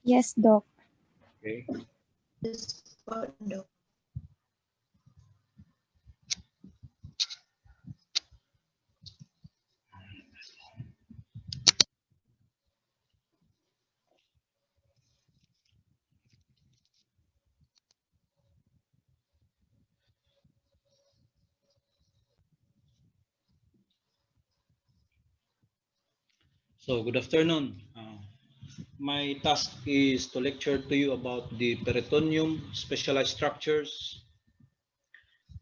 Yes, Doc. Okay. Yes, po, Doc. So, good afternoon. My task is to lecture to you about the peritoneum, specialized structures,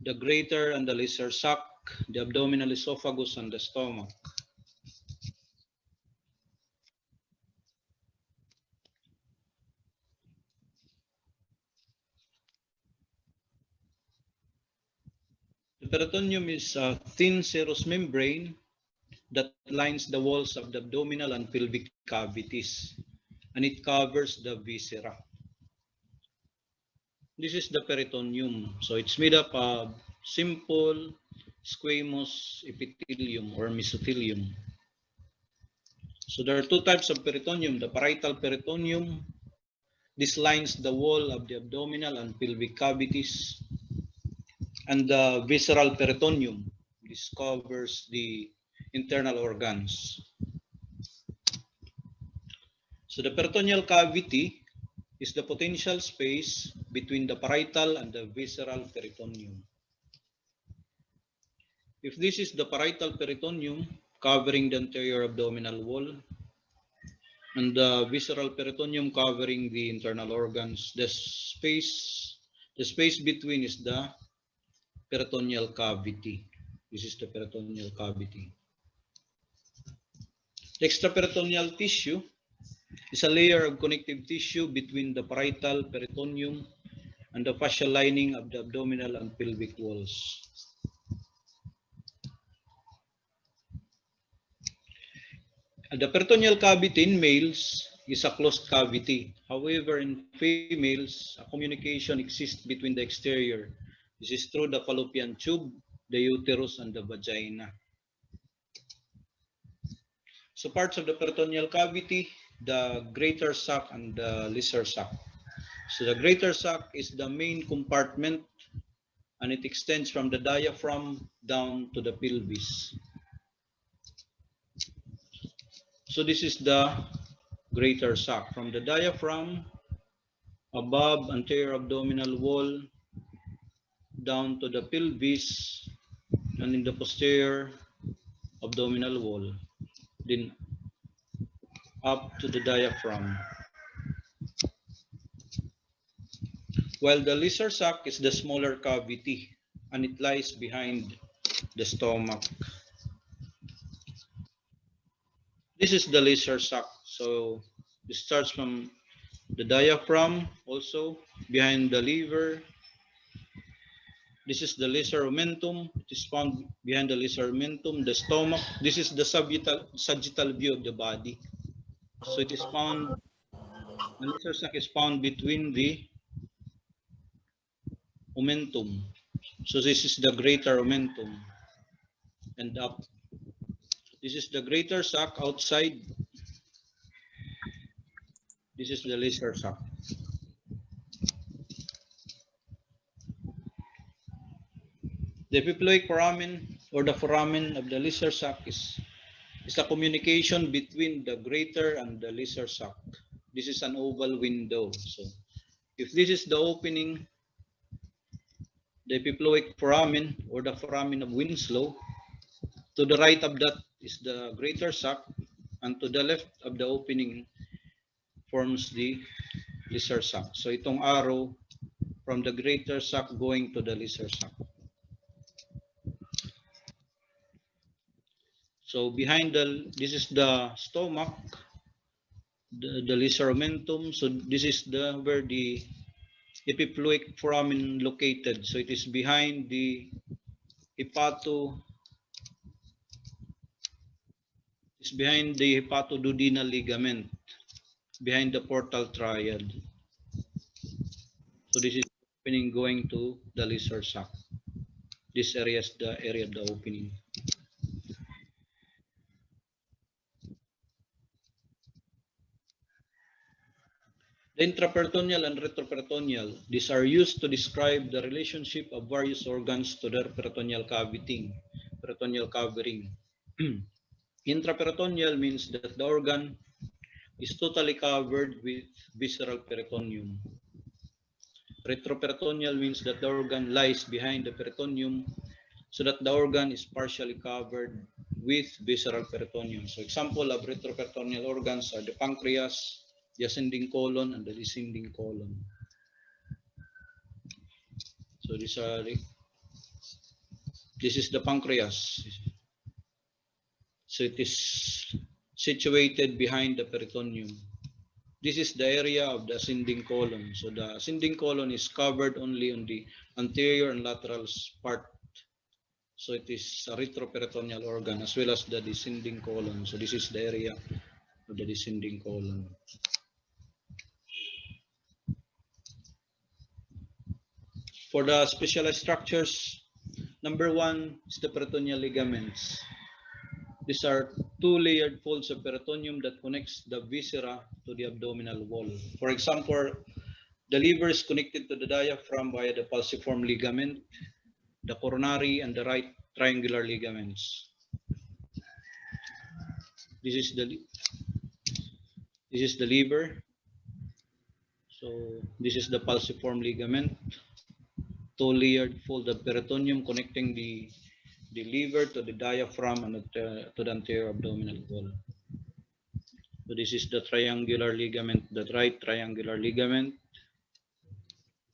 the greater and the lesser sac, the abdominal esophagus, and the stomach. The peritoneum is a thin serous membrane that lines the walls of the abdominal and pelvic cavities, and it covers the viscera. This is the peritoneum. So it's made up of simple squamous epithelium or mesothelium. So there are two types of peritoneum, the parietal peritoneum. This lines the wall of the abdominal and pelvic cavities, and the visceral peritoneum. This covers the internal organs. So the peritoneal cavity is the potential space between the parietal and the visceral peritoneum. If this is the parietal peritoneum covering the anterior abdominal wall, and the visceral peritoneum covering the internal organs, the space between is the peritoneal cavity. This is the peritoneal cavity. The extraperitoneal tissue is a layer of connective tissue between the parietal peritoneum and the fascial lining of the abdominal and pelvic walls. The peritoneal cavity in males is a closed cavity. However, in females, a communication exists between the exterior. This is through the fallopian tube, the uterus, and the vagina. So parts of the peritoneal cavity, the greater sac and the lesser sac. So the greater sac is the main compartment, and it extends from the diaphragm down to the pelvis. So this is the greater sac from the diaphragm above anterior abdominal wall down to the pelvis and in the posterior abdominal wall, then up to the diaphragm. While the lesser sac is the smaller cavity, and it lies behind the stomach. This is the lesser sac. So it starts from the diaphragm, also behind the liver. This is the Lysermentum. It is found behind the Lysermentum, the stomach. This is the sagittal view of the body. So it is found, the lesser sac is found between the omentum. So this is the greater omentum and up. This is the greater sac outside. This is the lesser sac. The epiploic foramen or the foramen of the lesser sac is a communication between the greater and the lesser sac. This is an oval window. So if this is the opening, the epiploic foramen or the foramen of Winslow, to the right of that is the greater sac, and to the left of the opening forms the lesser sac. So itong arrow from the greater sac going to the lesser sac. So behind this is the stomach, the Lysermentum. So this is where the epiploic foramen located. So it is behind the hepatodudinal ligament, behind the portal triad. So this is opening going to the lesser sac. This area is the area of the opening. The intraperitoneal and retroperitoneal, these are used to describe the relationship of various organs to their peritoneal cavity. Peritoneal covering. Intraperitoneal means that the organ is totally covered with visceral peritoneum. Retroperitoneal means that the organ lies behind the peritoneum so that the organ is partially covered with visceral peritoneum. So example of retroperitoneal organs are the pancreas, the ascending colon, and the descending colon. So this is the pancreas. So it is situated behind the peritoneum. This is the area of the ascending colon. So the ascending colon is covered only on the anterior and lateral part. So it is a retroperitoneal organ as well as the descending colon. So this is the area of the descending colon. For the specialized structures, number one is the peritoneal ligaments. These are two-layered folds of peritoneum that connects the viscera to the abdominal wall. For example, the liver is connected to the diaphragm via the falciform ligament, the coronary, and the right triangular ligaments. This is the liver. So this is the falciform ligament, two-layered fold of peritoneum connecting the liver to the diaphragm and to the anterior abdominal wall. So this is the triangular ligament, the right triangular ligament,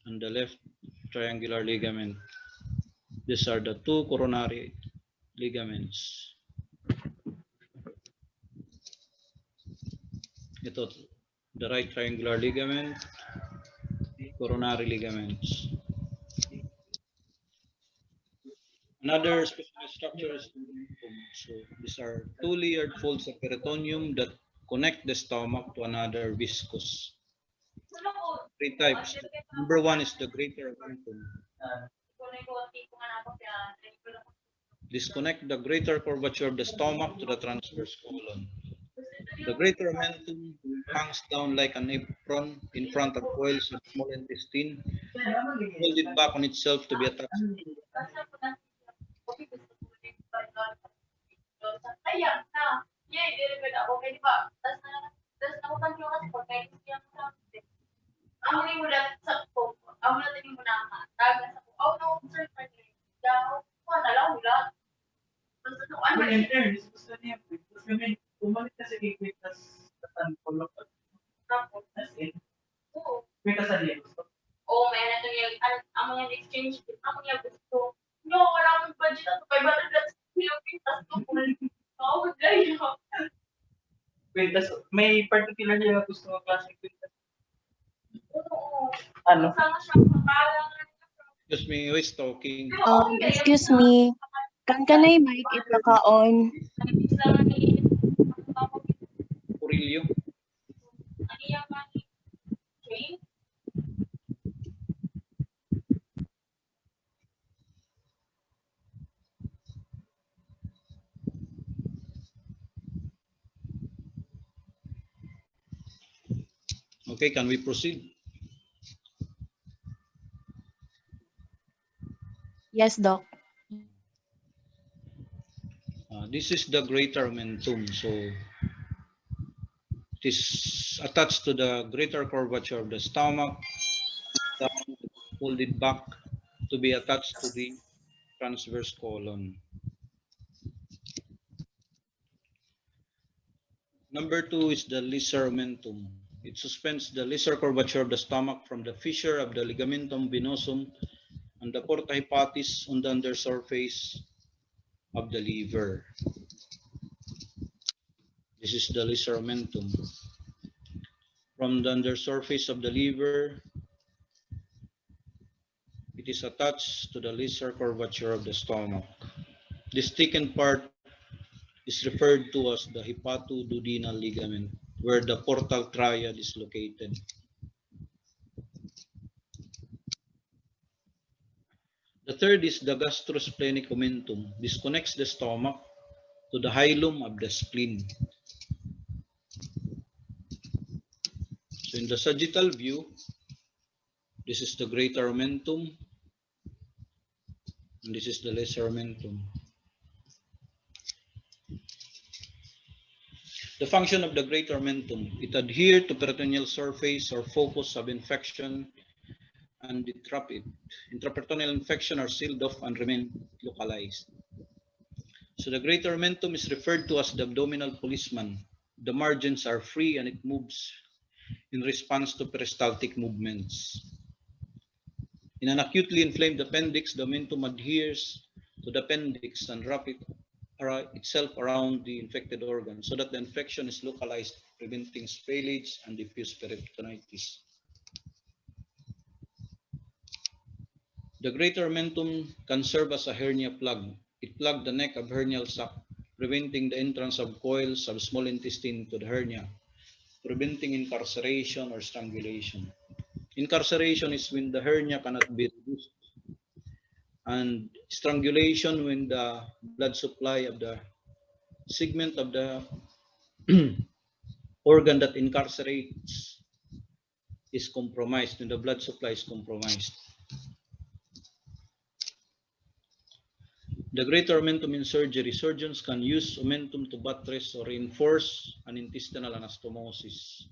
and the left triangular ligament. These are the two coronary ligaments. Ito, the right triangular ligament, coronary ligaments. Another specialized structure is the momentum. So these are two-layered folds of peritoneum that connect the stomach to another viscous. Three types. Number one is the greater momentum. Disconnect the greater curvature of the stomach to the transverse colon. The greater momentum hangs down like an apron in front of coils of small intestine, hold it back on itself to be attached. May particular yung gusto mo klaseng kwintas? Ano? Excuse me, who is talking? Excuse me. Kanay mic ipaka-on. Purillo? Okay, can we proceed? Yes, Doc. This is the greater momentum. So it is attached to the greater curvature of the stomach, hold it back to be attached to the transverse colon. Number two is the Lysermentum. It suspends the lesser curvature of the stomach from the fissure of the ligamentum venosum and the porta hepatis on the undersurface of the liver. This is the Lysermentum. From the undersurface of the liver, it is attached to the lesser curvature of the stomach. This thickened part is referred to as the hepatoduodenal ligament, where the portal triad is located. The third is the Gastroclinic Momentum. This connects the stomach to the hilum of the spleen. So So in the sagittal view, this is the greater omentum, and this is the lesser omentum. The function of the greater omentum, it adheres to peritoneal surface or focus of infection and it trap it. Intraperitoneal infection are sealed off and remain localized. So the greater omentum is referred to as the abdominal policeman. The margins are free and it moves in response to peristaltic movements. In an acutely inflamed appendix, the omentum adheres to the appendix and wraps itself around the infected organ so that the infection is localized, preventing spillage and diffuse peritonitis. The greater omentum can serve as a hernia plug. It plugs the neck of hernial sac, preventing the entrance of coils of small intestine to the hernia, preventing incarceration or strangulation. Incarceration is when the hernia cannot be reduced, and strangulation when the blood supply of the segment of the organ that incarcerates is compromised, when the blood supply is compromised. The greater omentum in surgery, surgeons can use omentum to buttress or reinforce an intestinal anastomosis.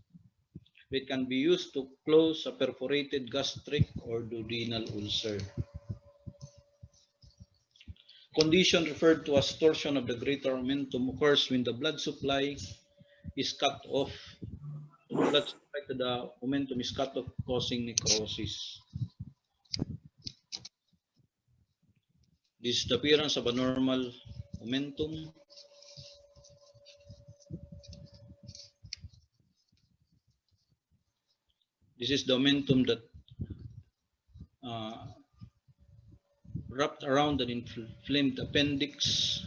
It can be used to close a perforated gastric or duodenal ulcer. Condition referred to as torsion of the greater omentum occurs when the blood supply is cut off. The blood supply to the omentum is cut off, causing necrosis. This is the appearance of a normal omentum. This is the omentum that wrapped around an inflamed appendix.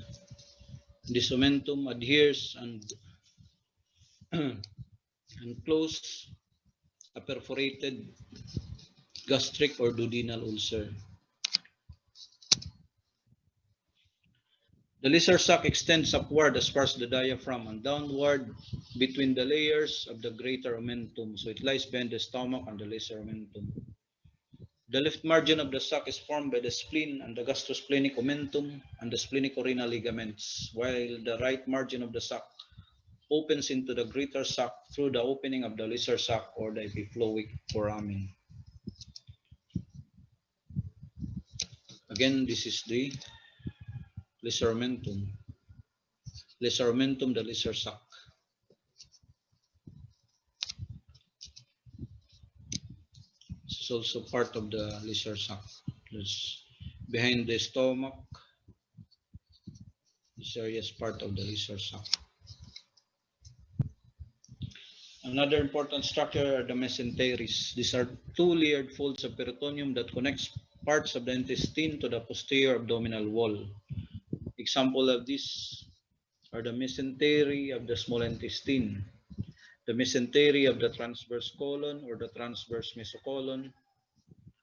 This omentum adheres and close a perforated gastric or duodenal ulcer. The Lyser sac extends upward as far as the diaphragm and downward between the layers of the greater omentum. So it lies behind the stomach and the lesser omentum. The left margin of the sac is formed by the spleen and the gastrosplenic omentum and the splenic-renal ligaments, while the right margin of the sac opens into the greater sac through the opening of the Lyser sac or the epiploic foramen. Again, this is the lesser omentum. Lesser omentum, the Lyser sac. This is also part of the Lyser sac. It's behind the stomach. This area is part of the Lyser sac. Another important structure are the mesenteries. These are two layered folds of peritoneum that connects parts of the intestine to the posterior abdominal wall. Example of this are the mesentery of the small intestine, the mesentery of the transverse colon or the transverse mesocolon,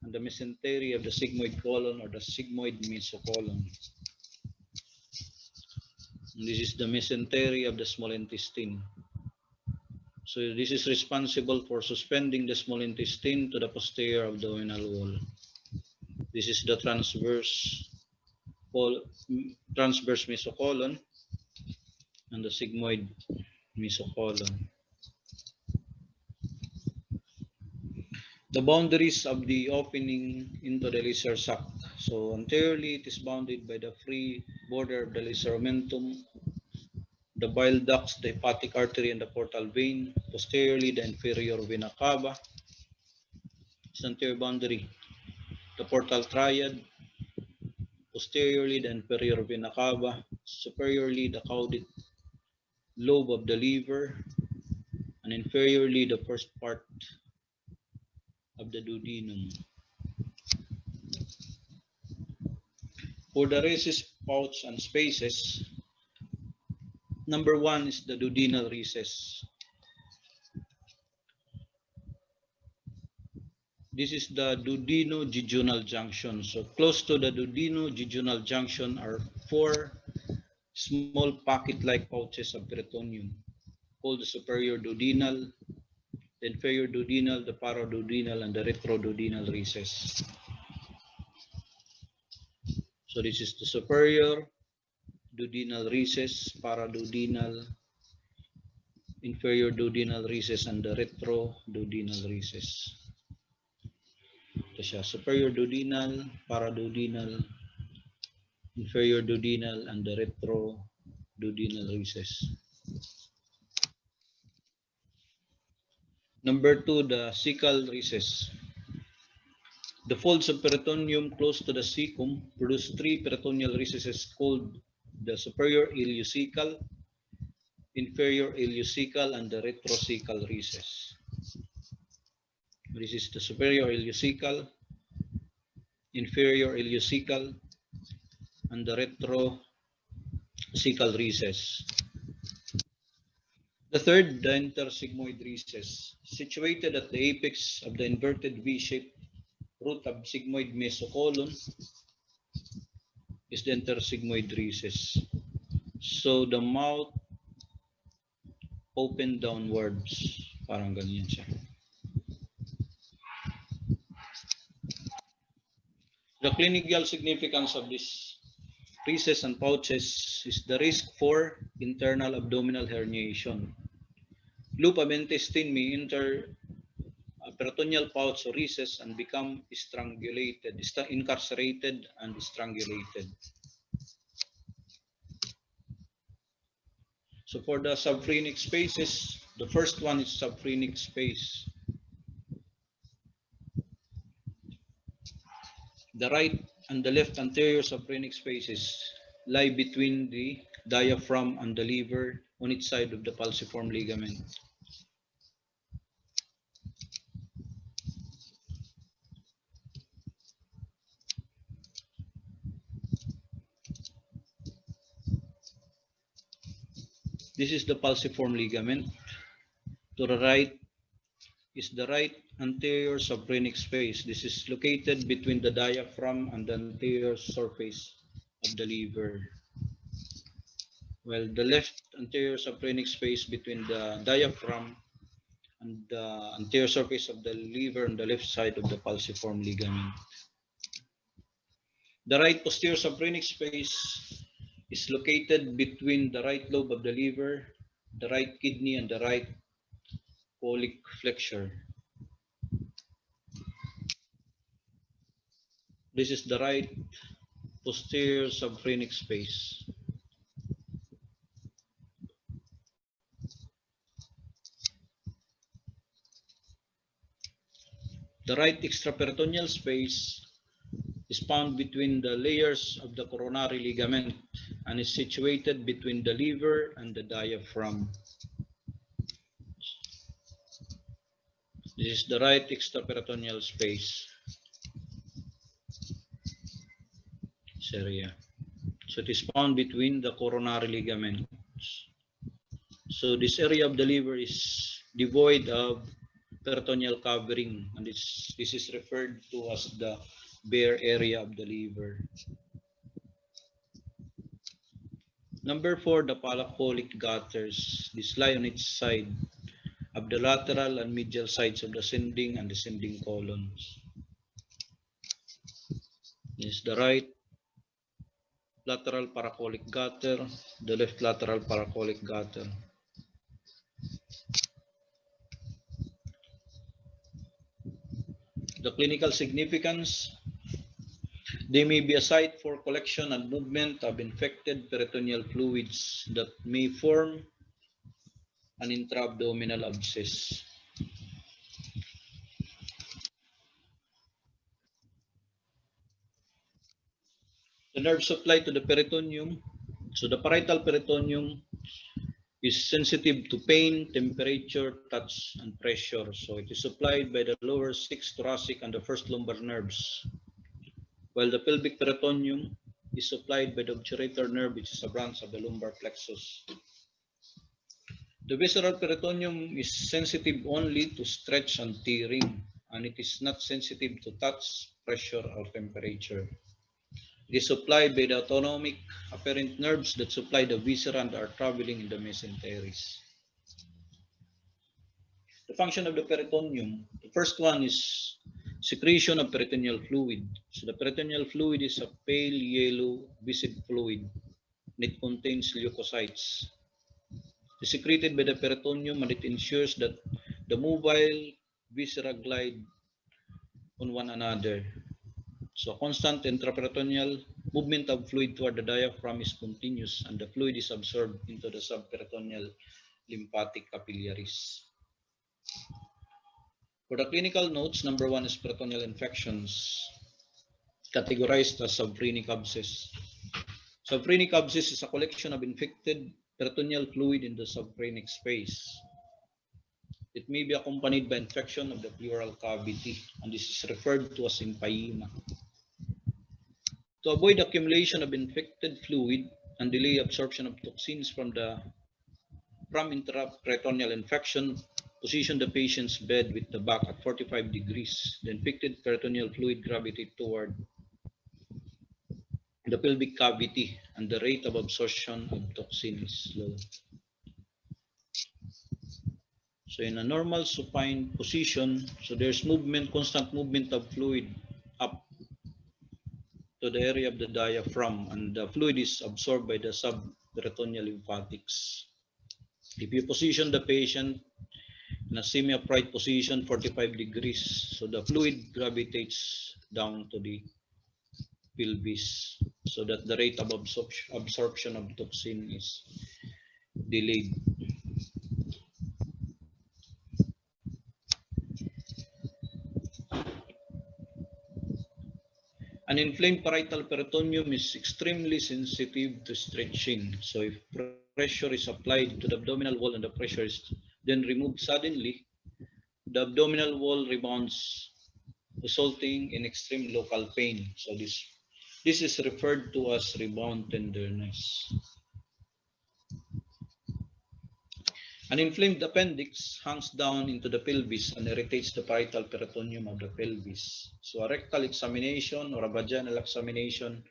and the mesentery of the sigmoid colon or the sigmoid mesocolon. And this is the mesentery of the small intestine. So this is responsible for suspending the small intestine to the posterior abdominal wall. This is the transverse mesocolon and the sigmoid mesocolon. The boundaries of the opening into the Lyser sac. So anteriorly, it is bounded by the free border of the Lyser omentum, the bile ducts, the hepatic artery, and the portal vein. Posteriorly, the inferior vena cava. Its anterior boundary, the portal triad. Posteriorly, the inferior vena cava. Superiorly, the caudate lobe of the liver. And inferiorly, the first part of the duodenum. For the recess, pouch, and spaces, number one is the duodenal recess. This is the duodenojejunal junction. So close to the duodenojejunal junction are four small pocket-like pouches of peritoneum called the superior duodenal, the inferior duodenal, the paraduodenal, and the retroduodenal recess. So this is the superior duodenal recess, paraduodenal, inferior duodenal recess, and the retroduodenal recess. Ito siya, superior duodenal, paraduodenal, inferior duodenal, and the retroduodenal recess. Number 2, the cecal recess. The folds of peritoneum close to the cecum produce 3 peritoneal recesses called the superior ileocecal, inferior ileocecal, and the retrocecal recess. This is the superior ileocecal, inferior ileocecal, and the retrocecal recess. The third, the intersigmoid recess, situated at the apex of the inverted V-shaped root of sigmoid mesocolon, is the intersigmoid recess. So the mouth open downwards, parang ganyan siya. The clinical significance of this recess and pouches is the risk for internal abdominal herniation. Loop of intestine may enter a peritoneal pouch or recess and become strangulated, incarcerated, and strangulated. So for the subphrenic spaces, the first one is subphrenic space. The right and the left anterior subphrenic spaces lie between the diaphragm and the liver on each side of the falciform ligament. This is the falciform ligament. To the right is the right anterior subphrenic space. This is located between the diaphragm and the anterior surface of the liver. While the left anterior subphrenic space between the diaphragm and the anterior surface of the liver on the left side of the falciform ligament. The right posterior subphrenic space is located between the right lobe of the liver, the right kidney, and the right colic flexure. This is the right posterior subphrenic space. The right extraperitoneal space is found between the layers of the coronary ligament and is situated between the liver and the diaphragm. This is the right extraperitoneal space. This area. So it is found between the coronary ligaments. So this area of the liver is devoid of peritoneal covering, and this is referred to as the bare area of the liver. Number 4, the palacolic gutters. These lie on each side of the lateral and medial sides of the ascending and descending colons. This is the right lateral paracolic gutter, the left lateral paracolic gutter. The clinical significance: they may be a site for collection and movement of infected peritoneal fluids that may form an intra-abdominal abscess. The nerve supply to the peritoneum. So the parietal peritoneum is sensitive to pain, temperature, touch, and pressure. So it is supplied by the lower 6 thoracic and the first lumbar nerves, while the pelvic peritoneum is supplied by the obturator nerve, which is a branch of the lumbar plexus. The visceral peritoneum is sensitive only to stretch and tearing, and it is not sensitive to touch, pressure, or temperature. It is supplied by the autonomic afferent nerves that supply the viscera and are traveling in the mesenteries. The function of the peritoneum. The first one is secretion of peritoneal fluid. So the peritoneal fluid is a pale yellow viscid fluid, and it contains leukocytes. It's secreted by the peritoneum, and it ensures that the mobile viscera glide on one another. So constant intraperitoneal movement of fluid toward the diaphragm is continuous, and the fluid is absorbed into the subperitoneal lymphatic capillaries. For the clinical notes, number 1 is peritoneal infections, categorized as subphrenic abscess. Subphrenic abscess is a collection of infected peritoneal fluid in the subphrenic space. It may be accompanied by infection of the pleural cavity, and this is referred to as empyema. To avoid accumulation of infected fluid and delay absorption of toxins from intraperitoneal infection, position the patient's bed with the back at 45 degrees. The infected peritoneal fluid gravitate toward the pelvic cavity, and the rate of absorption of toxin is low. So in a normal supine position, so there's movement, constant movement of fluid up to the area of the diaphragm, and the fluid is absorbed by the subperitoneal lymphatics. If you position the patient in a semi-upright position, 45 degrees, so the fluid gravitates down to the pelvis, so that the rate of absorption of toxin is delayed. An inflamed parietal peritoneum is extremely sensitive to stretching. So if pressure is applied to the abdominal wall and the pressure is then removed suddenly, the abdominal wall rebounds, resulting in extreme local pain. So this is referred to as rebound tenderness. An inflamed appendix hangs down into the pelvis and irritates the parietal peritoneum of the pelvis. So a rectal examination or a vaginal examination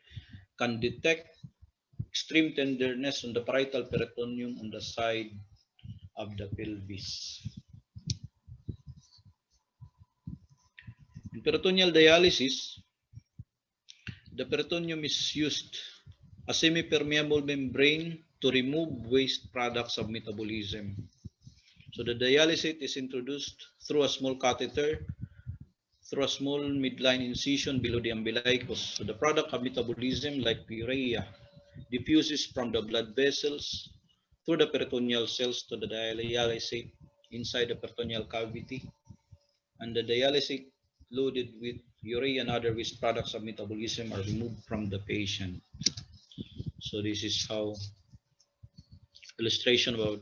can detect extreme tenderness on the parietal peritoneum on the side of the pelvis. In peritoneal dialysis, the peritoneum is used as semi-permeable membrane to remove waste products of metabolism. So the dialysate is introduced through a small catheter, through a small midline incision below the umbilicus. So the product of metabolism, like urea, diffuses from the blood vessels through the peritoneal cells to the dialysate inside the peritoneal cavity, and the dialysate loaded with urea and other waste products of metabolism are removed from the patient. So this is how illustration about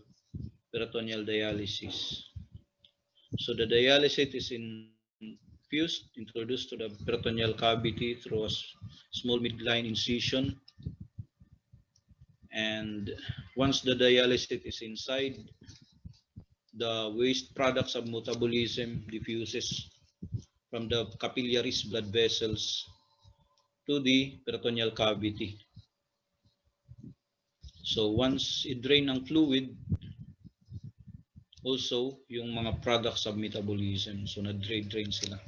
peritoneal dialysis. So the dialysate is introduced to the peritoneal cavity through a small midline incision, and once the dialysate is inside, the waste products of metabolism diffuses from the capillaries, blood vessels, to the peritoneal cavity. So once i-drain ang fluid, also yung mga products of metabolism, so na-drain sila.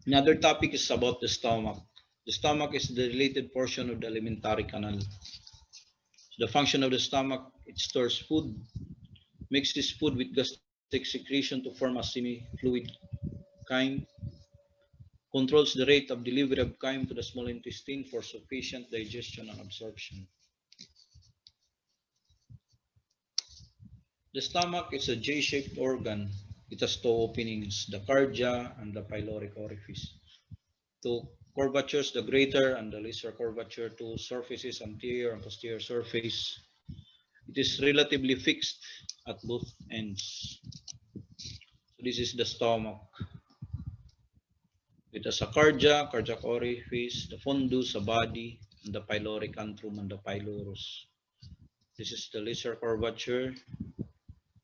Another topic is about the stomach. The stomach is the related portion of the alimentary canal. So the function of the stomach, it stores food, mixes food with gastric secretion to form a semi-fluid chyme, controls the rate of delivery of chyme to the small intestine for sufficient digestion and absorption. The stomach is a J-shaped organ. It has two openings, the cardia and the pyloric orifice. Two curvatures, the greater and the lesser curvature, two surfaces, anterior and posterior surface. It is relatively fixed at both ends. So this is the stomach. It has a cardia, cardiac orifice, the fundus, a body, and the pyloric antrum and the pylorus. This is the lesser curvature,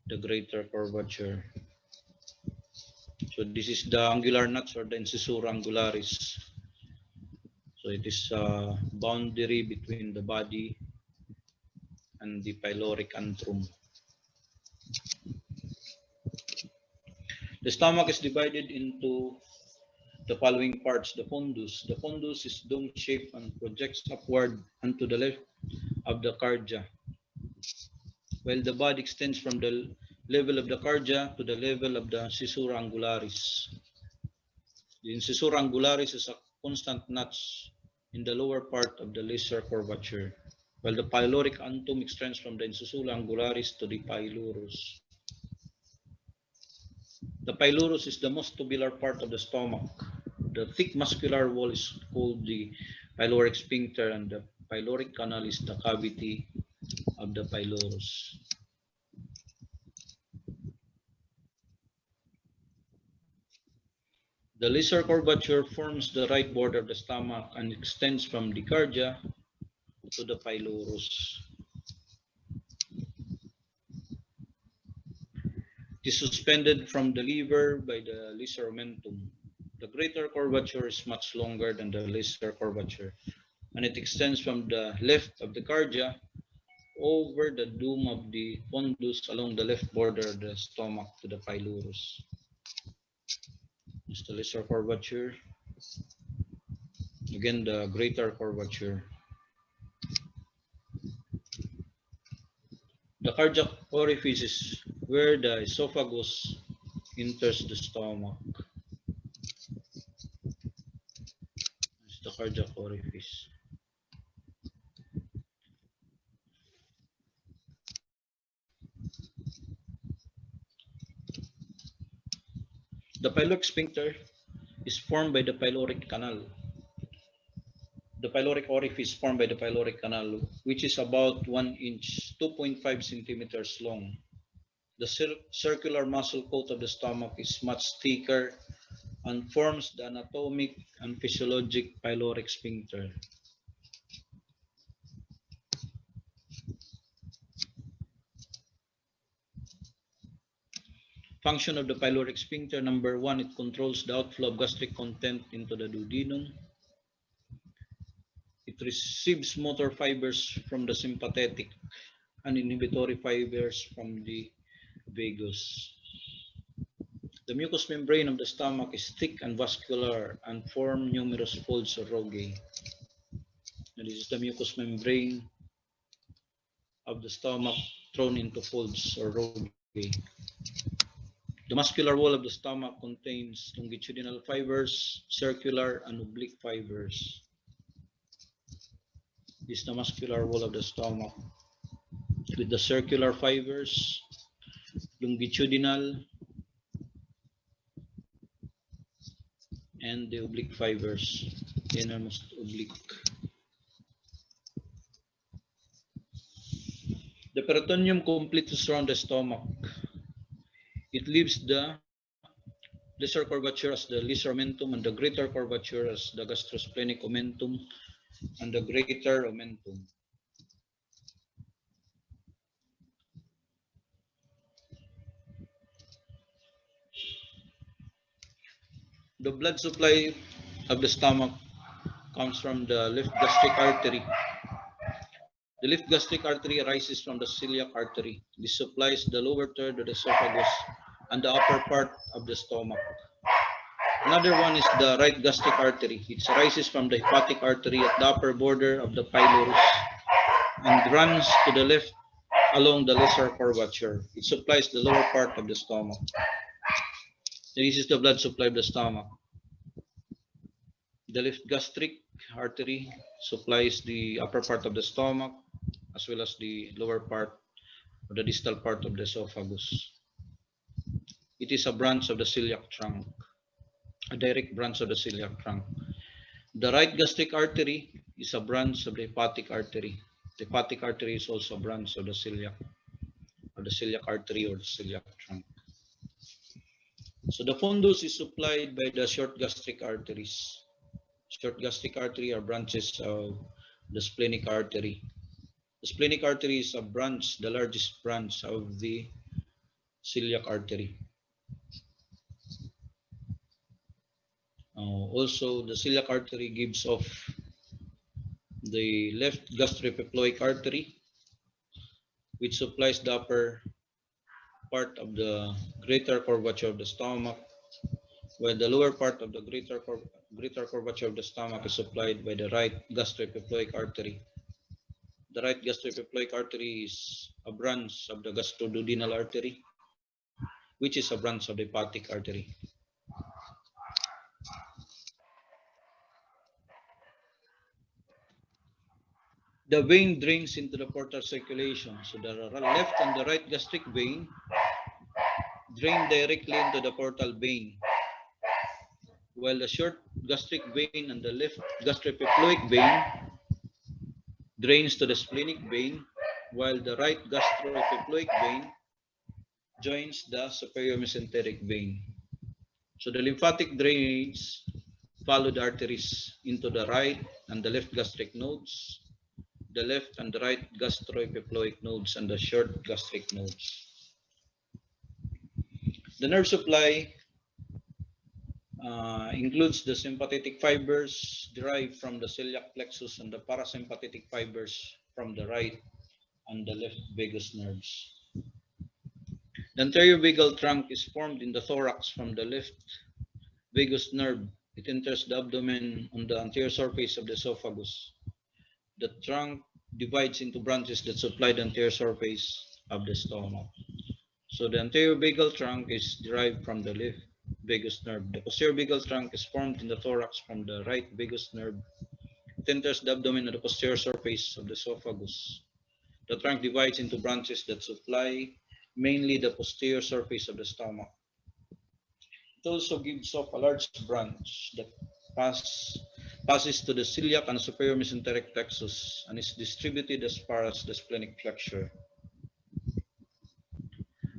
the greater curvature. So this is the angular nuts or the incisura angularis. So it is a boundary between the body and the pyloric antrum. The stomach is divided into the following parts. The fundus. The fundus is dome-shaped and projects upward and to the left of the cardia, while the body extends from the level of the cardia to the level of the caesura angularis. The incisura angularis is a constant notch in the lower part of the lesser curvature, while the pyloric antum extends from the incisura angularis to the pylorus. The pylorus is the most tubular part of the stomach. The thick muscular wall is called the pyloric sphincter, and the pyloric canal is the cavity of the pylorus. The lesser curvature forms the right border of the stomach and extends from the cardia to the pylorus. It is suspended from the liver by the Lysermentum. The greater curvature is much longer than the lesser curvature, and it extends from the left of the cardia over the dome of the fundus along the left border of the stomach to the pylorus. This is the lesser curvature. Again, the greater curvature. The cardiac orifice is where the esophagus enters the stomach. This is the cardiac orifice. The pyloric sphincter is formed by the pyloric canal. The pyloric orifice formed by the pyloric canal, which is about 1 inch, 2.5 centimeters long. The circular muscle coat of the stomach is much thicker and forms the anatomic and physiologic pyloric sphincter. Function of the pyloric sphincter: number 1, it controls the outflow of gastric content into the duodenum. It receives motor fibers from the sympathetic and inhibitory fibers from the vagus. The mucous membrane of the stomach is thick and vascular and form numerous folds or rugae. And this is the mucous membrane of the stomach thrown into folds or rugae. The muscular wall of the stomach contains longitudinal fibers, circular and oblique fibers. This is the muscular wall of the stomach with the circular fibers, longitudinal, and the oblique fibers, the innermost oblique. The peritoneum completely surrounds the stomach. It leaves the lesser curvature as the lysermentum and the greater curvature as the gastroclinic momentum and the greater omentum. The blood supply of the stomach comes from the left gastric artery. The left gastric artery arises from the celiac artery. This supplies the lower third of the esophagus and the upper part of the stomach. Another one is the right gastric artery. It arises from the hepatic artery at the upper border of the pylorus and runs to the left along the lesser curvature. It supplies the lower part of the stomach. This is the blood supply of the stomach. The left gastric artery supplies the upper part of the stomach as well as the lower part or the distal part of the esophagus. It is a branch of the celiac trunk, a direct branch of the celiac trunk. The right gastric artery is a branch of the hepatic artery. The hepatic artery is also a branch of the celiac artery or the celiac trunk. So the fundus is supplied by the short gastric arteries. Short gastric artery are branches of the splenic artery. The splenic artery is a branch, the largest branch of the celiac artery. Also, the celiac artery gives off the left gastroepiploic artery, which supplies the upper part of the greater curvature of the stomach, while the lower part of the greater curvature of the stomach is supplied by the right gastroepiploic artery. The right gastroepiploic artery is a branch of the gastroduodenal artery, which is a branch of the hepatic artery. The vein drains into the portal circulation. So the left and the right gastric vein drain directly into the portal vein, while the short gastric vein and the left gastroepiploic vein drains to the splenic vein, while the right gastroepiploic vein joins the superior mesenteric vein. So the lymphatic drainage follow the arteries into the right and the left gastric nodes, the left and the right gastroepiploic nodes, and the short gastric nodes. The nerve supply includes the sympathetic fibers derived from the celiac plexus and the parasympathetic fibers from the right and the left vagus nerves. The enterovigal trunk is formed in the thorax from the left vagus nerve. It enters the abdomen on the anterior surface of the esophagus. The trunk divides into branches that supply the anterior surface of the stomach. So the anterior vagal trunk is derived from the left vagus nerve. The posterior vagal trunk is formed in the thorax from the right vagus nerve. It enters the abdomen on the posterior surface of the esophagus. The trunk divides into branches that supply mainly the posterior surface of the stomach. It also gives off a large branch that passes to the celiac and superior mesenteric plexus and is distributed as far as the splenic flexure.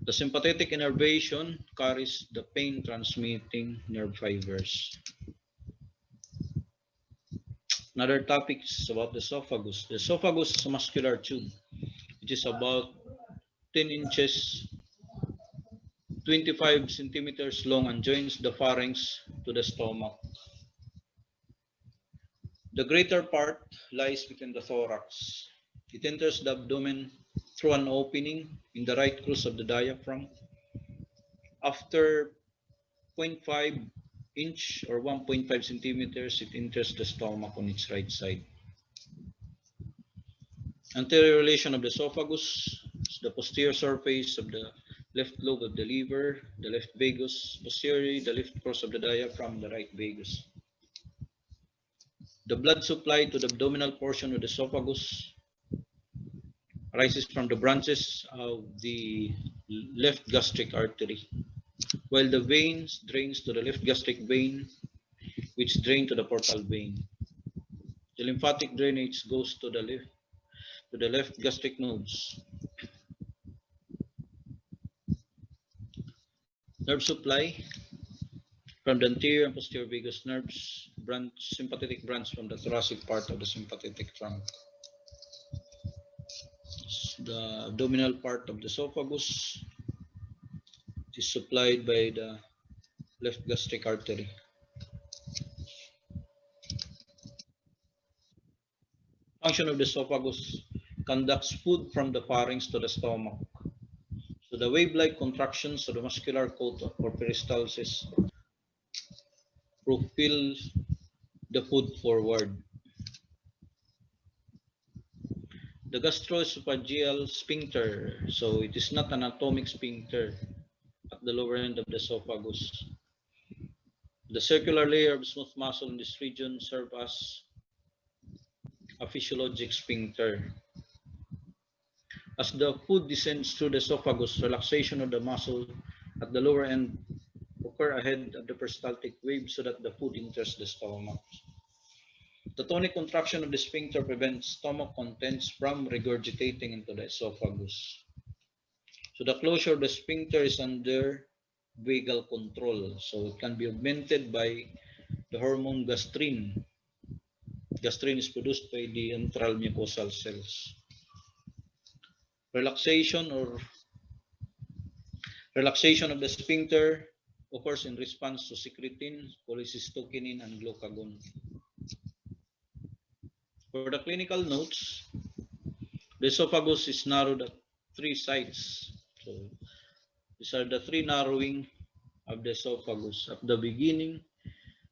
The sympathetic innervation carries the pain-transmitting nerve fibers. Another topic is about the esophagus. The esophagus is a muscular tube, which is about 10 inches, 25 centimeters long, and joins the pharynx to the stomach. The greater part lies within the thorax. It enters the abdomen through an opening in the right crus of the diaphragm. After 0.5 inch or 1.5 centimeters, it enters the stomach on its right side. Anterior relation of the esophagus is the posterior surface of the left lobe of the liver, the left vagus, posteriorly the left cross of the diaphragm, the right vagus. The blood supply to the abdominal portion of the esophagus arises from the branches of the left gastric artery, while the veins drains to the left gastric vein, which drain to the portal vein. The lymphatic drainage goes to the left gastric nodes. Nerve supply from the anterior and posterior vagus nerves, sympathetic branch from the thoracic part of the sympathetic trunk. The abdominal part of the esophagus is supplied by the left gastric artery. Function of the esophagus conducts food from the pharynx to the stomach. So the wave-like contractions of the muscular coat or peristalsis propel the food forward. The gastroesophageal sphincter, so it is not an atomic sphincter at the lower end of the esophagus. The circular layer of smooth muscle in this region serves as a physiologic sphincter. As the food descends through the esophagus, relaxation of the muscle at the lower end occur ahead of the peristaltic wave so that the food enters the stomach. The tonic contraction of the sphincter prevents stomach contents from regurgitating into the esophagus. So the closure of the sphincter is under vagal control. So it can be augmented by the hormone gastrin. Gastrin is produced by the enteral mucosal cells. Relaxation of the sphincter occurs in response to secretin, cholecystokinin, and glucagon. For the clinical notes, the esophagus is narrowed at 3 sides. So These are the three narrowing of the esophagus. At the beginning,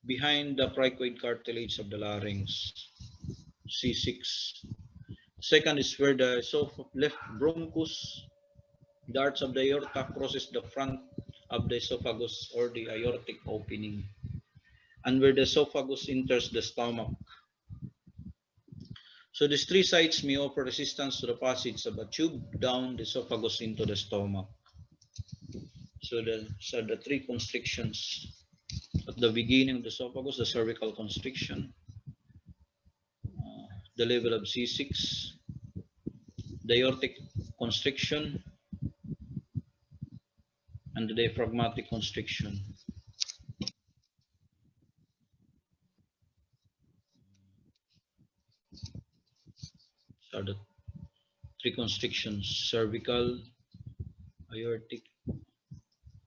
behind the cricoid cartilage of the larynx, C6. Second is where the left bronchus, the arch of the aorta, crosses the front of the esophagus or the aortic opening, and where the esophagus enters the stomach. So these three sites may offer resistance to the passage of a tube down the esophagus into the stomach. So the three constrictions. At the beginning of the esophagus, the cervical constriction, the level of C6, the aortic constriction, and the diaphragmatic constriction. So the three constrictions: cervical, aortic,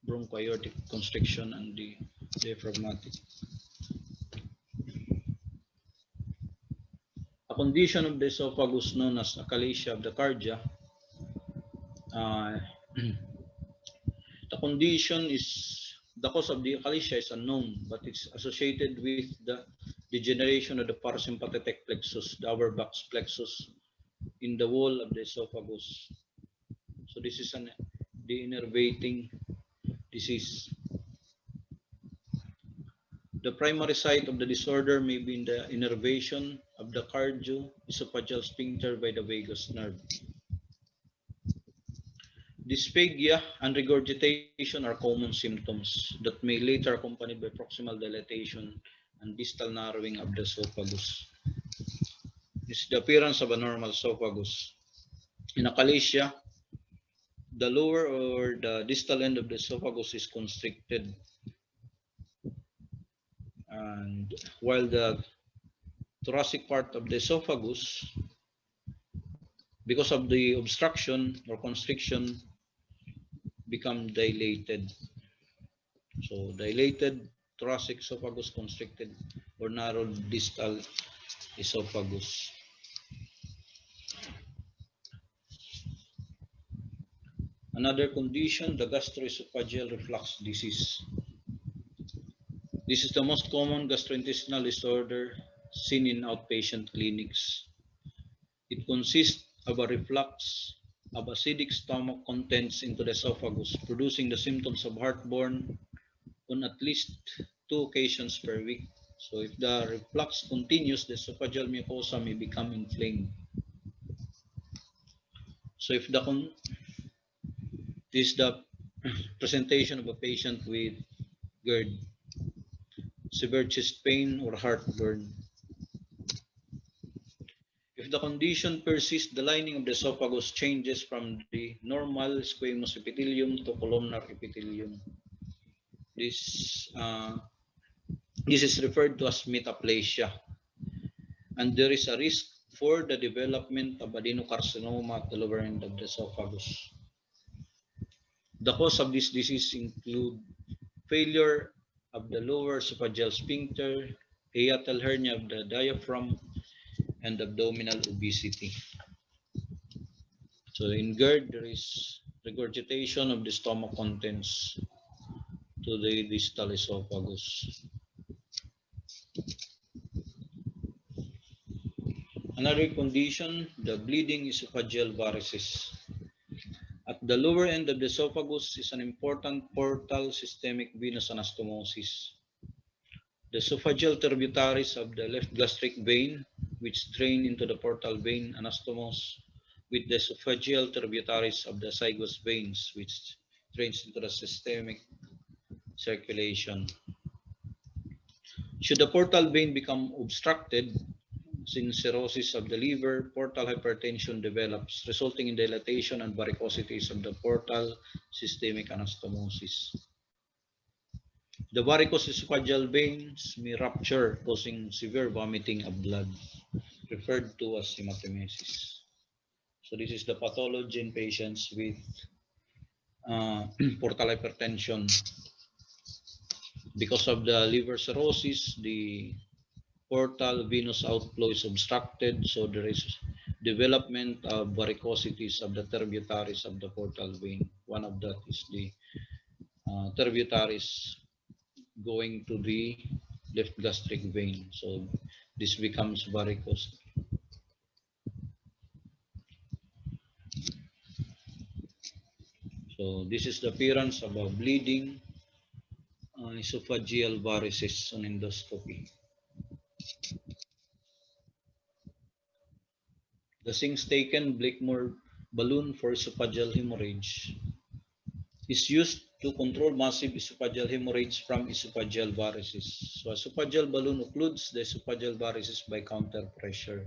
bronchoaortic constriction, and the diaphragmatic. A condition of the esophagus known as achalasia of the cardia. The condition is, the cause of the achalasia is unknown, but it's associated with the degeneration of the parasympathetic plexus, the upper back plexus, in the wall of the esophagus. So this is an denervating disease. The primary site of the disorder may be in the innervation of the cardio-esophageal sphincter by the vagus nerve. Dysphagia and regurgitation are common symptoms that may later accompanied by proximal dilatation and distal narrowing of the esophagus. This is the appearance of a normal esophagus. In achalasia, the lower or the distal end of the esophagus is constricted, and while the thoracic part of the esophagus, because of the obstruction or constriction, become dilated. So dilated thoracic esophagus, constricted or narrowed distal esophagus. Another condition, the gastroesophageal reflux disease. This is the most common gastrointestinal disorder seen in outpatient clinics. It consists of a reflux of acidic stomach contents into the esophagus, producing the symptoms of heartburn on at least 2 occasions per week. So if the reflux continues, the esophageal mucosa may become inflamed. So if this is the presentation of a patient with GERD, severe chest pain or heartburn. If the condition persists, the lining of the esophagus changes from the normal squamous epithelium to columnar epithelium. This is referred to as metaplasia, and there is a risk for the development of adenocarcinoma at the lower end of the esophagus. The cause of this disease include failure of the lower esophageal sphincter, hiatal hernia of the diaphragm, and abdominal obesity. So in GERD, there is regurgitation of the stomach contents to the distal esophagus. Another condition, the bleeding esophageal varices. At the lower end of the esophagus is an important portal systemic venous anastomosis. The esophageal tributaries of the left gastric vein, which drain into the portal vein anastomose, with the esophageal tributaries of the esophagus veins, which drains into the systemic circulation. Should the portal vein become obstructed, since cirrhosis of the liver, portal hypertension develops, resulting in dilatation and varicosities of the portal systemic anastomosis. The varicose esophageal veins may rupture, causing severe vomiting of blood, referred to as hematemesis. So this is the pathology in patients with portal hypertension. Because of the liver cirrhosis, the portal venous outflow is obstructed, so there is development of varicosities of the tributaries of the portal vein. One of that is the tributaries going to the left gastric vein. So this becomes varicose. So this is the appearance of a bleeding esophageal varices on endoscopy. The sinks taken Blakemore balloon for esophageal hemorrhage is used to control massive esophageal hemorrhage from esophageal varices. So esophageal balloon occludes the esophageal varices by counter pressure.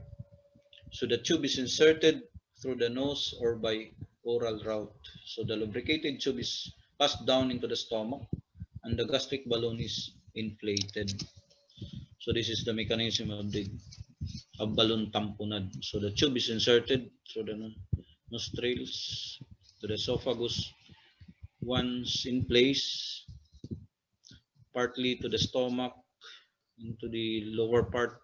So the tube is inserted through the nose or by oral route. So the lubricated tube is passed down into the stomach and the gastric balloon is inflated. So this is the mechanism of the balloon tamponade. So the tube is inserted through the nostrils to the esophagus. Once in place, partly to the stomach, into the lower part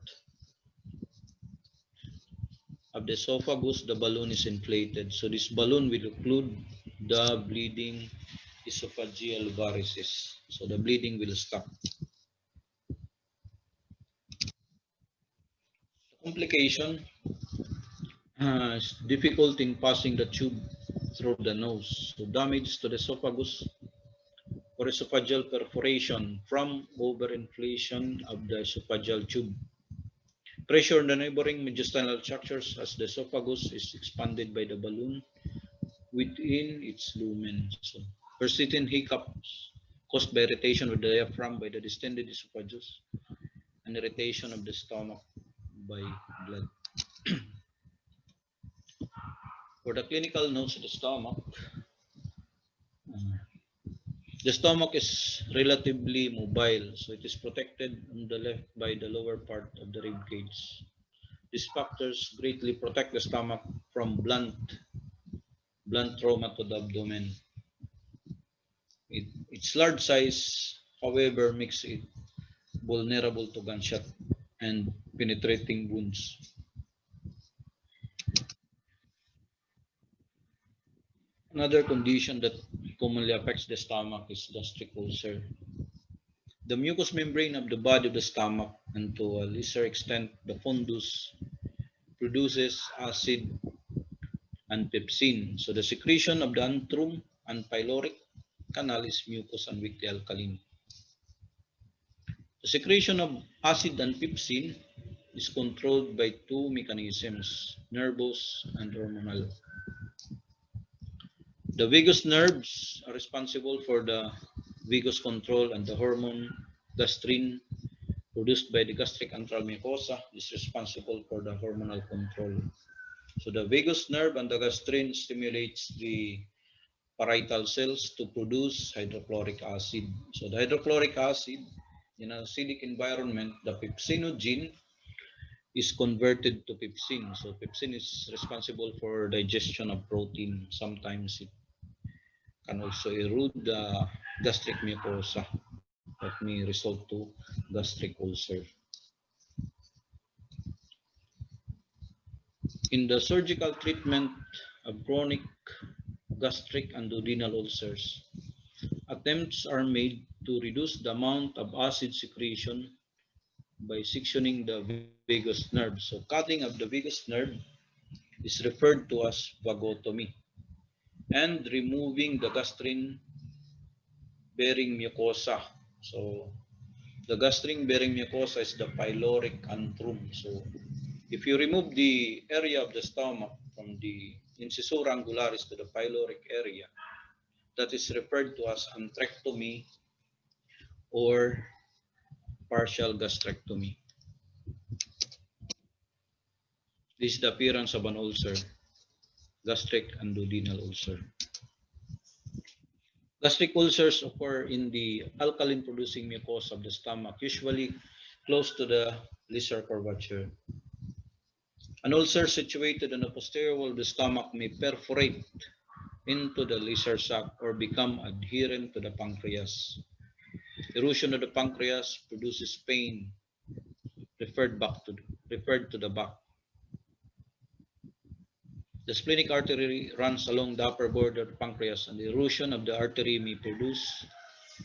of the esophagus, the balloon is inflated. So this balloon will occlude the bleeding esophageal varices. So the bleeding will stop. Complication is difficult in passing the tube through the nose. So damage to the esophagus or esophageal perforation from overinflation of the esophageal tube. Pressure on the neighboring mediastinal structures as the esophagus is expanded by the balloon within its lumen. So persistent hiccups caused by irritation of the diaphragm by the distended esophagus and irritation of the stomach by blood. For the clinical notes of the stomach is relatively mobile, so it is protected on the left by the lower part of the rib cage. These factors greatly protect the stomach from blunt trauma to the abdomen. Its large size, however, makes it vulnerable to gunshot and penetrating wounds. Another condition that commonly affects the stomach is gastric ulcer. The mucous membrane of the body of the stomach, and to a lesser extent the fundus, produces acid and pepsin. So the secretion of the antrum and pyloric canal is mucous and weakly alkaline. The secretion of acid and pepsin is controlled by two mechanisms, nervous and hormonal. The vagus nerves are responsible for the vagus control, and the hormone gastrin produced by the gastric antral mucosa is responsible for the hormonal control. So the vagus nerve and the gastrin stimulates the parietal cells to produce hydrochloric acid. So the hydrochloric acid in an acidic environment, the pepsinogen is converted to pepsin. So pepsin is responsible for digestion of protein. Sometimes it can also erode the gastric mucosa that may result to gastric ulcer. In the surgical treatment of chronic gastric and duodenal ulcers, attempts are made to reduce the amount of acid secretion by sectioning the vagus nerve. So cutting of the vagus nerve is referred to as vagotomy, and removing the gastrin-bearing mucosa. So the gastrin-bearing mucosa is the pyloric antrum. So if you remove the area of the stomach from the incisura angularis to the pyloric area, that is referred to as antrectomy or partial gastrectomy. This is the appearance of an ulcer, gastric and duodenal ulcer. Gastric ulcers occur in the alkaline-producing mucosa of the stomach, usually close to the lesser curvature. An ulcer situated on the posterior wall of the stomach may perforate into the lesser sac or become adherent to the pancreas. Erosion of the pancreas produces pain, referred to the back. The splenic artery runs along the upper border of the pancreas, and the erosion of the artery may produce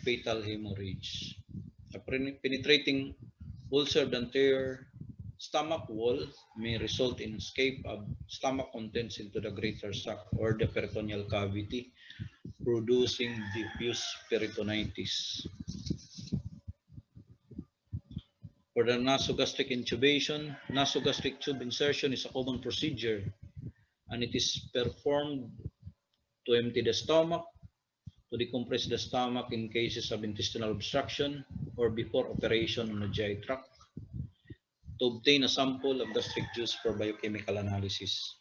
fatal hemorrhage. A penetrating ulcer of the anterior stomach wall may result in escape of stomach contents into the greater sac or the peritoneal cavity, producing diffuse peritonitis. For the nasogastric intubation, nasogastric tube insertion is a common procedure, and it is performed to empty the stomach, to decompress the stomach in cases of intestinal obstruction, or before operation on the GI tract, to obtain a sample of gastric juice for biochemical analysis.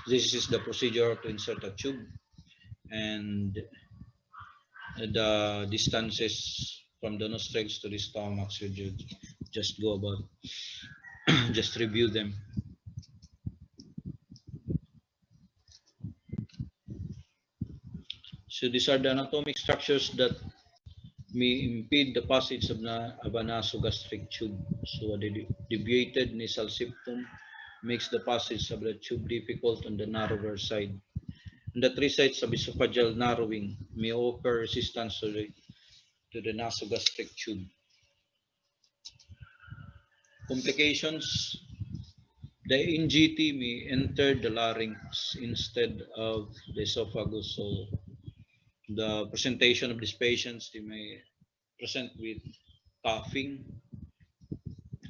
This is the procedure to insert a tube, and the distances from the nostrils to the stomach, so you just go about, just review them. So these are the anatomic structures that may impede the passage of a nasogastric tube. So the deviated nasal septum makes the passage of the tube difficult on the narrower side. And the three sides of esophageal narrowing may offer resistance to the nasogastric tube. Complications: the NGT may enter the larynx instead of the esophagus. So the presentation of these patients, they may present with coughing,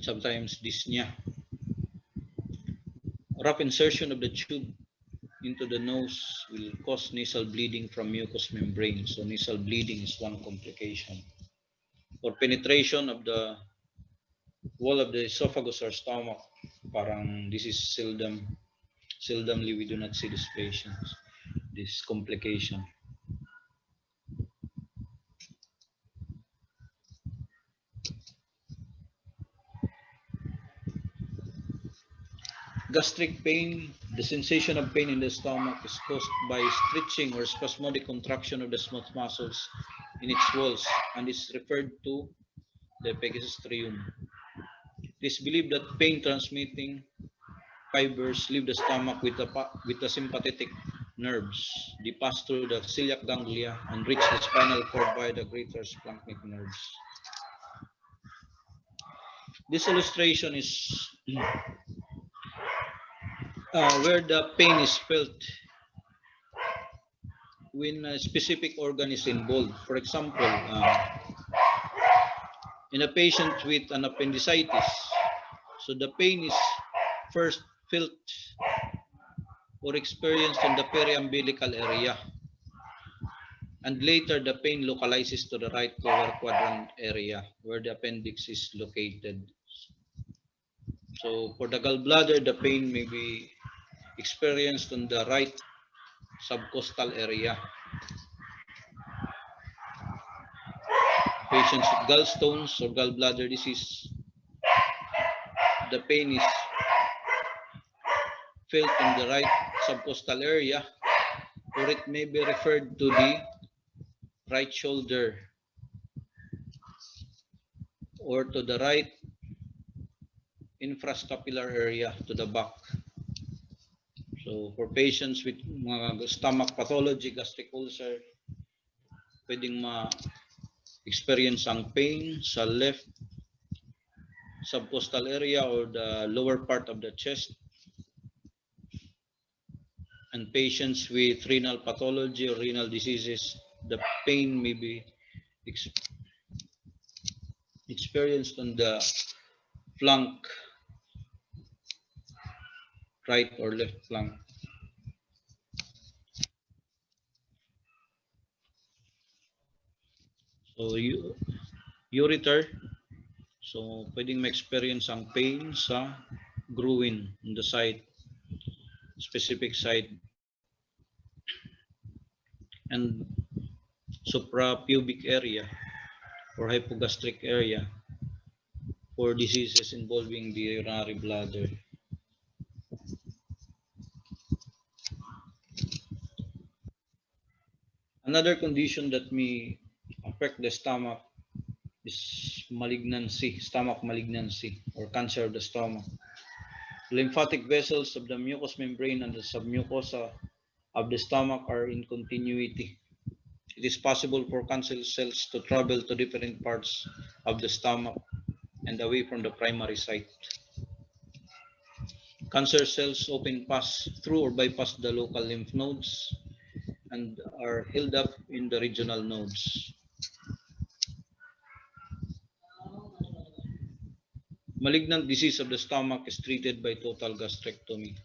sometimes dyspnea. Rough insertion of the tube into the nose will cause nasal bleeding from mucous membrane. So nasal bleeding is one complication. For penetration of the wall of the esophagus or stomach, parang this is seldomly we do not see these patients, this complication. Gastric pain, the sensation of pain in the stomach is caused by stretching or spasmodic contraction of the smooth muscles in its walls, and is referred to the epigastrium. It is believed that pain transmitting fibers leave the stomach with the sympathetic nerves. They pass through the celiac ganglia and reach the spinal cord via the greater splanchnic nerves. This illustration is where the pain is felt when a specific organ is involved. For example, in a patient with an appendicitis, so the pain is first felt or experienced in the periumbilical area, and later the pain localizes to the right lower quadrant area where the appendix is located. So for the gallbladder, the pain may be experienced on the right subcostal area. Patients with gallstones or gallbladder disease, the pain is felt in the right subcostal area, or it may be referred to the right shoulder or to the right infrascapular area, to the back. So for patients with stomach pathology, gastric ulcer, pwedeng ma-experience ang pain sa left subcostal area or the lower part of the chest. And patients with renal pathology or renal diseases, the pain may be experienced on the flank, right or left flank. So ureter, so pwedeng ma-experience ang pain sa groin, on the side, specific side, and suprapubic area or hypogastric area for diseases involving the urinary bladder. Another condition that may affect the stomach is malignancy, stomach malignancy, or cancer of the stomach. Lymphatic vessels of the mucous membrane and the submucosa of the stomach are in continuity. It is possible for cancer cells to travel to different parts of the stomach and away from the primary site. Cancer cells often pass through or bypass the local lymph nodes and are held up in the regional nodes. Malignant disease of the stomach is treated by total gastrectomy,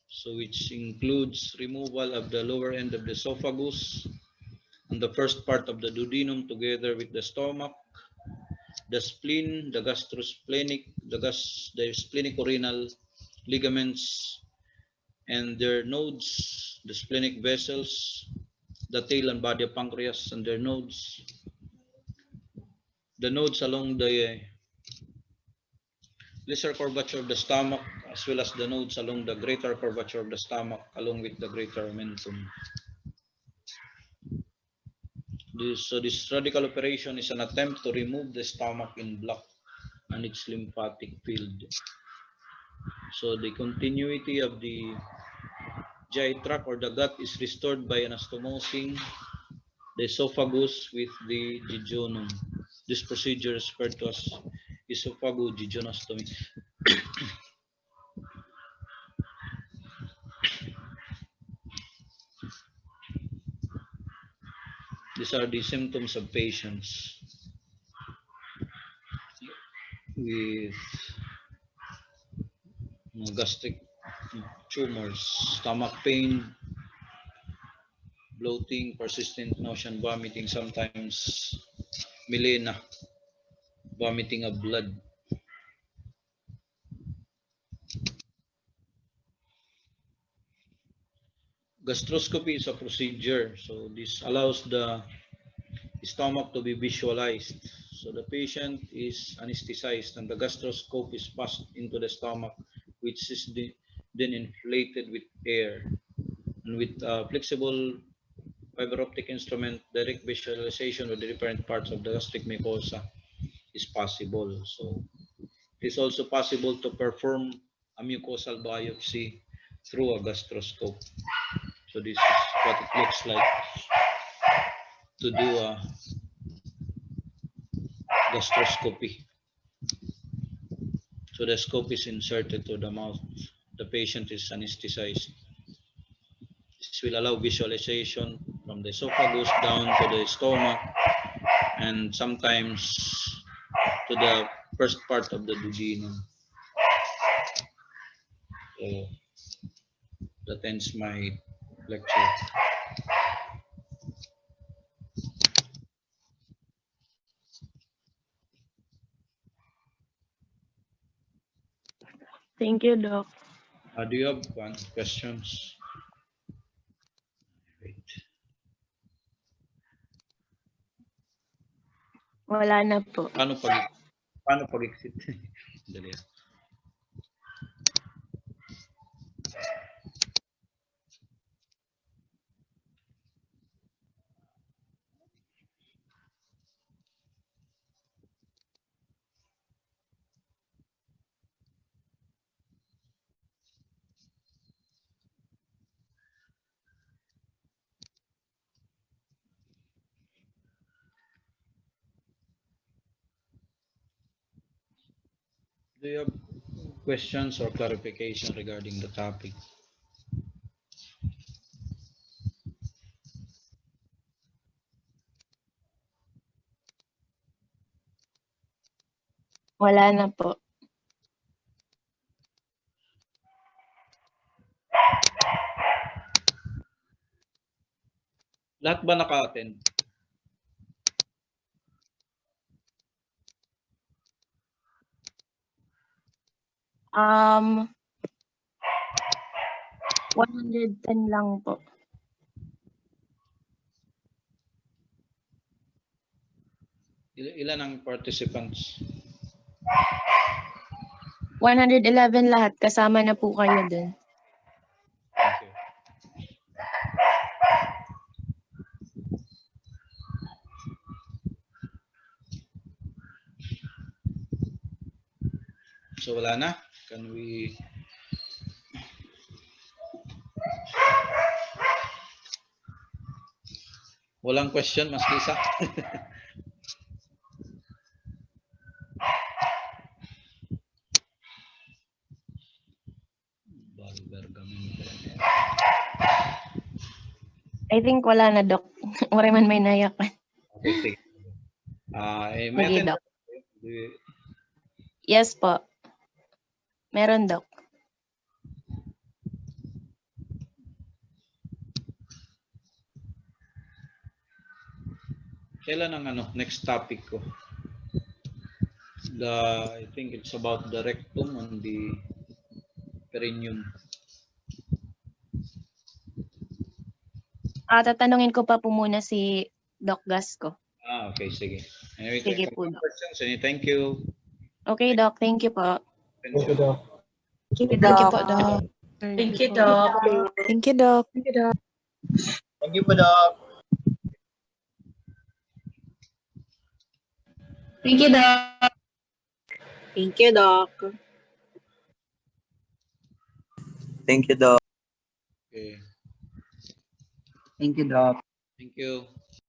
so which includes removal of the lower end of the esophagus and the first part of the duodenum together with the stomach, the spleen, the gastrosplenic, the splenic-renal ligaments and their nodes, the splenic vessels, the tail and body of pancreas and their nodes, the nodes along the lesser curvature of the stomach, as well as the nodes along the greater curvature of the stomach, along with the greater omentum. This radical operation is an attempt to remove the stomach in block and its lymphatic field. So the continuity of the GI tract or the gut is restored by anastomosing the esophagus with the jejunum. This procedure is referred to as esophagojejunostomy. These are the symptoms of patients with gastric tumors, stomach pain, bloating, persistent nausea, vomiting, sometimes melena, vomiting of blood. Gastroscopy is a procedure, so this allows the stomach to be visualized. So the patient is anesthetized and the gastroscope is passed into the stomach, which is then inflated with air. And with a flexible fiber optic instrument, direct visualization of the different parts of the gastric mucosa is possible. So it is also possible to perform a mucosal biopsy through a gastroscope. So this is what it looks like to do a gastroscopy. So the scope is inserted to the mouth. The patient is anesthetized. This will allow visualization from the esophagus down to the stomach and sometimes to the first part of the duodenum. So that ends my lecture. Thank you, Doc. Do you have questions? Wait. Wala na po. Paano pag-exit? Dali. Do you have questions or clarification regarding the topic? Wala na po. Lahat ba naka-attend? Um, 110 lang po. Ilan ang participants? 111 lahat. Kasama na po kayo dun. Okay. So wala na? Can we... Walang question, Mas Lisa? I think wala na, Doc. Wala man may nayak. Okay, sige. May Sige, attend- Doc. Yes po. Meron, Doc. Kailan ang next topic ko? I think it's about the rectum and the perineum. Tatanungin ko pa po muna si Doc Gasco. Okay, sige. Anyway, Sige po, Doc. questions. Thank you. Okay, Doc. Thank you po. Thank you, Doc. Thank you, Thank you Doc. po, Doc. Thank you, Doc. Thank you, Doc. Thank you po, Doc. Thank you, Doc. Thank you, Doc. Thank you, Doc. Okay. Thank you, Doc. Thank you.